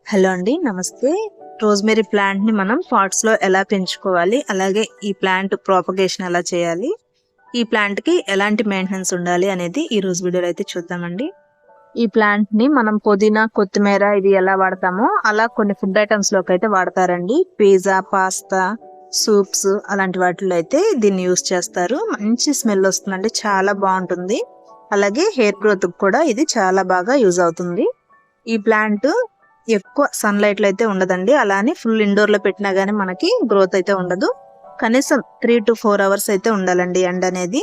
Hello అండి, నమస్తే. Rosemary plant ని మనం పాట్స్ లో ఎలా పెంచుకోవాలి, అలాగే ఈ ప్లాంట్ ప్రాపగేషన్ ఎలా చేయాలి, ఈ ప్లాంట్ కి ఎలాంటి మెయింటెనెన్స్ ఉండాలి అనేది ఈ రోజు వీడియోలో అయితే చూద్దామండి. ఈ ప్లాంట్ ని మనం పుదీనా, కొత్తిమీర ఇవి ఎలా వాడతామో అలా కొన్ని ఫుడ్ ఐటమ్స్ లోకి అయితే వాడతారండి. పిజ్జా, పాస్తా, సూప్స్ అలాంటి వాటిలో అయితే దీన్ని యూస్ చేస్తారు. మంచి స్మెల్ వస్తుందండి, చాలా బాగుంటుంది. అలాగే హెయిర్ గ్రోత్ కూడా ఇది చాలా బాగా యూజ్ అవుతుంది. ఈ ప్లాంట్ ఎక్కువ సన్లైట్ లో అయితే ఉండదండి. అలానే ఫుల్ ఇండోర్ లో పెట్టినా గానీ మనకి గ్రోత్ అయితే ఉండదు. కనీసం 3 to 4 hours అయితే ఉండాలండి ఎండ అనేది.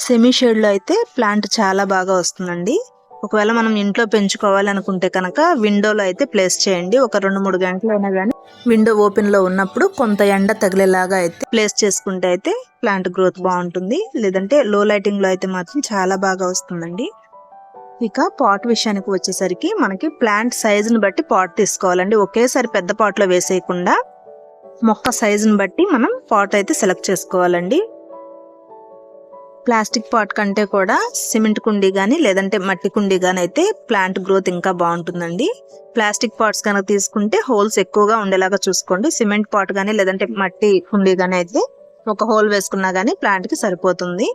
సెమీ షేడ్ లో అయితే ప్లాంట్ చాలా బాగా వస్తుందండి. ఒకవేళ మనం ఇంట్లో పెంచుకోవాలి అనుకుంటే కనుక విండోలో అయితే ప్లేస్ చేయండి. ఒక 2-3 గంటలు అయినా కానీ విండో ఓపెన్ లో ఉన్నప్పుడు కొంత ఎండ తగిలేలాగా అయితే ప్లేస్ చేసుకుంటే అయితే ప్లాంట్ గ్రోత్ బాగుంటుంది. లేదంటే లో లైటింగ్ లో అయితే మాత్రం చాలా బాగా వస్తుందండి. ఇక పాట్ విషయానికి వచ్చేసరికి మనకి ప్లాంట్ సైజుని బట్టి పాట్ తీసుకోవాలండి. ఒకేసారి పెద్ద పాట్ లో వేసేయకుండా మొక్క సైజుని బట్టి మనం పాట్ అయితే సెలెక్ట్ చేసుకోవాలండి. ప్లాస్టిక్ పాట్ కంటే కూడా సిమెంట్ కుండీ గానీ లేదంటే మట్టి కుండీ గానీ అయితే ప్లాంట్ గ్రోత్ ఇంకా బాగుంటుందండి. ప్లాస్టిక్ పాట్స్ కనుక తీసుకుంటే హోల్స్ ఎక్కువగా ఉండేలాగా చూసుకోండి. సిమెంట్ పాట్ గానీ లేదంటే మట్టి కుండీ గానీ అయితే ఒక హోల్ వేసుకున్నా గానీ ప్లాంట్ కి సరిపోతుంది.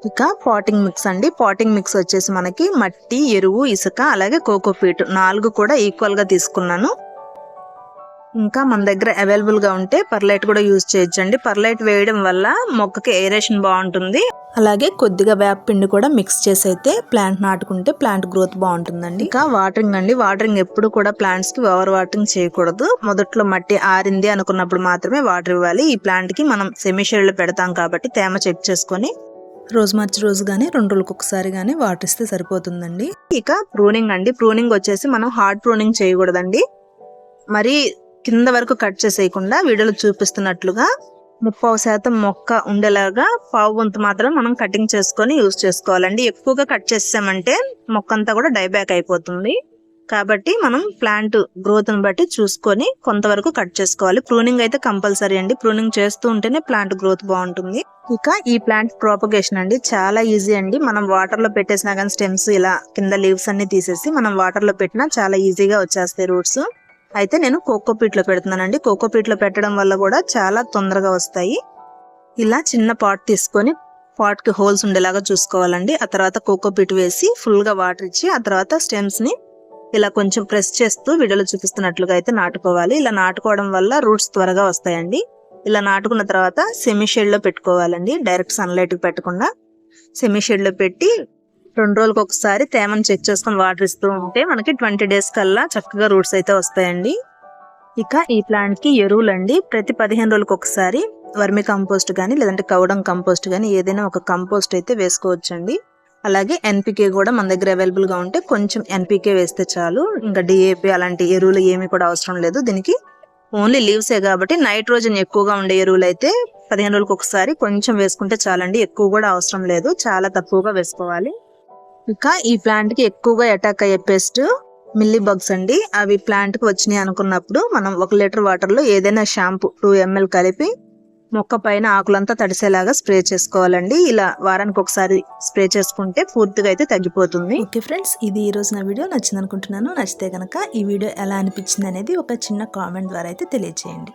ఇక పాటింగ్ మిక్స్ అండి. పాటింగ్ మిక్స్ వచ్చేసి మనకి మట్టి, ఎరువు, ఇసుక అలాగే కోకోపీట్ 4 కూడా ఈక్వల్ గా తీసుకున్నాను. ఇంకా మన దగ్గర అవైలబుల్ గా ఉంటే పర్లైట్ కూడా యూజ్ చేయొచ్చండి. పర్లైట్ వేయడం వల్ల మొక్కకి ఏరేషన్ బాగుంటుంది. అలాగే కొద్దిగా వేపపిండి కూడా మిక్స్ చేసి అయితే ప్లాంట్ నాటుకుంటే ప్లాంట్ గ్రోత్ బాగుంటుందండి. ఇంకా వాటరింగ్ అండి. వాటరింగ్ ఎప్పుడు కూడా ప్లాంట్స్ కి ఓవర్ వాటరింగ్ చేయకూడదు. మొదట్లో మట్టి ఆరింది అనుకున్నప్పుడు మాత్రమే వాటర్ ఇవ్వాలి. ఈ ప్లాంట్ కి మనం సెమీ షేడ్ లో పెడతాం కాబట్టి తేమ చెక్ చేసుకొని రోజు మార్చి రోజు గానీ 2 రోజులకు ఒకసారి గానీ వాటర్ ఇస్తే సరిపోతుందండి. ఇక ప్రూనింగ్ అండి. ప్రూనింగ్ వచ్చేసి మనం హార్డ్ ప్రూనింగ్ చేయకూడదండి. మరి కింద వరకు కట్ చేసేయకుండా వీడియోలో చూపిస్తున్నట్లుగా 30% మొక్క ఉండేలాగా పావు వంతు మాత్రం మనం కటింగ్ చేసుకొని యూజ్ చేసుకోవాలండి. ఎక్కువగా కట్ చేసామంటే మొక్క అంతా కూడా డైబ్యాక్ అయిపోతుంది. కాబట్టి మనం ప్లాంట్ గ్రోత్ ని బట్టి చూసుకొని కొంతవరకు కట్ చేసుకోవాలి. ప్రూనింగ్ అయితే కంపల్సరీ అండి. ప్రూనింగ్ చేస్తూ ఉంటేనే ప్లాంట్ గ్రోత్ బాగుంటుంది. ఇక ఈ ప్లాంట్ ప్రాపగేషన్ అండి చాలా ఈజీ అండి. మనం వాటర్ లో పెట్టేసినా కానీ స్టెమ్స్ ఇలా కింద లీవ్స్ అన్ని తీసేసి మనం వాటర్ లో పెట్టినా చాలా ఈజీగా వచ్చేస్తాయి రూట్స్. అయితే నేను కోకోపీట్ లో పెడుతున్నానండి. కోకోపీట్ లో పెట్టడం వల్ల కూడా చాలా తొందరగా వస్తాయి. ఇలా చిన్న పాట్ తీసుకొని పాట్ కి హోల్స్ ఉండేలాగా చూసుకోవాలండి. ఆ తర్వాత కోకోపీట్ వేసి ఫుల్ గా వాటర్ ఇచ్చి ఆ తర్వాత స్టెమ్స్ ని ఇలా కొంచెం ప్రెస్ చేస్తూ వీడియోలో చూపిస్తున్నట్లుగా అయితే నాటుకోవాలి. ఇలా నాటుకోవడం వల్ల రూట్స్ త్వరగా వస్తాయండి. ఇలా నాటుకున్న తర్వాత సెమీ షేడ్ లో పెట్టుకోవాలండి. డైరెక్ట్ సన్లైట్ కి పెట్టకుండా సెమీ షేడ్ లో పెట్టి 2 రోజులకు ఒకసారి తేమను చెక్ చేసుకొని వాటర్ ఇస్తూ ఉంటే మనకి 20 days కల్లా చక్కగా రూట్స్ అయితే వస్తాయండి. ఇక ఈ ప్లాంట్ కి ఎరువులండి. ప్రతి 15 రోజులకు ఒకసారి వర్మి కంపోస్ట్ గానీ లేదంటే కౌడం కంపోస్ట్ గానీ ఏదైనా ఒక కంపోస్ట్ అయితే వేసుకోవచ్చండి. అలాగే ఎన్పికే కూడా మన దగ్గర అవైలబుల్ గా ఉంటే కొంచెం ఎన్పికే వేస్తే చాలు. ఇంకా డిఏపి అలాంటి ఎరువులు ఏమి కూడా అవసరం లేదు. దీనికి ఓన్లీ లీవ్సే కాబట్టి నైట్రోజన్ ఎక్కువగా ఉండే ఎరువులు అయితే 15 రోజులకు ఒకసారి కొంచెం వేసుకుంటే చాలండి. ఎక్కువ కూడా అవసరం లేదు, చాలా తక్కువగా వేసుకోవాలి. ఇక ఈ ప్లాంట్ కి ఎక్కువగా అటాక్ అయ్యే పెస్ట్ మిల్లీ బగ్స్ అండి. అవి ప్లాంట్ కి వచ్చినాయి అనుకున్నప్పుడు మనం 1 లీటర్ వాటర్ లో ఏదైనా షాంపూ 2 ml కలిపి మొక్క పైన ఆకులంతా తడిసేలాగా స్ప్రే చేసుకోవాలండి. ఇలా వారానికి ఒకసారి స్ప్రే చేసుకుంటే పూర్తిగా అయితే తగ్గిపోతుంది. ఓకే ఫ్రెండ్స్, ఇది ఈ రోజు నా వీడియో నచ్చింది అనుకుంటున్నాను. నచ్చితే కనుక ఈ వీడియో ఎలా అనిపించింది అనేది ఒక చిన్న కామెంట్ ద్వారా అయితే తెలియజేయండి.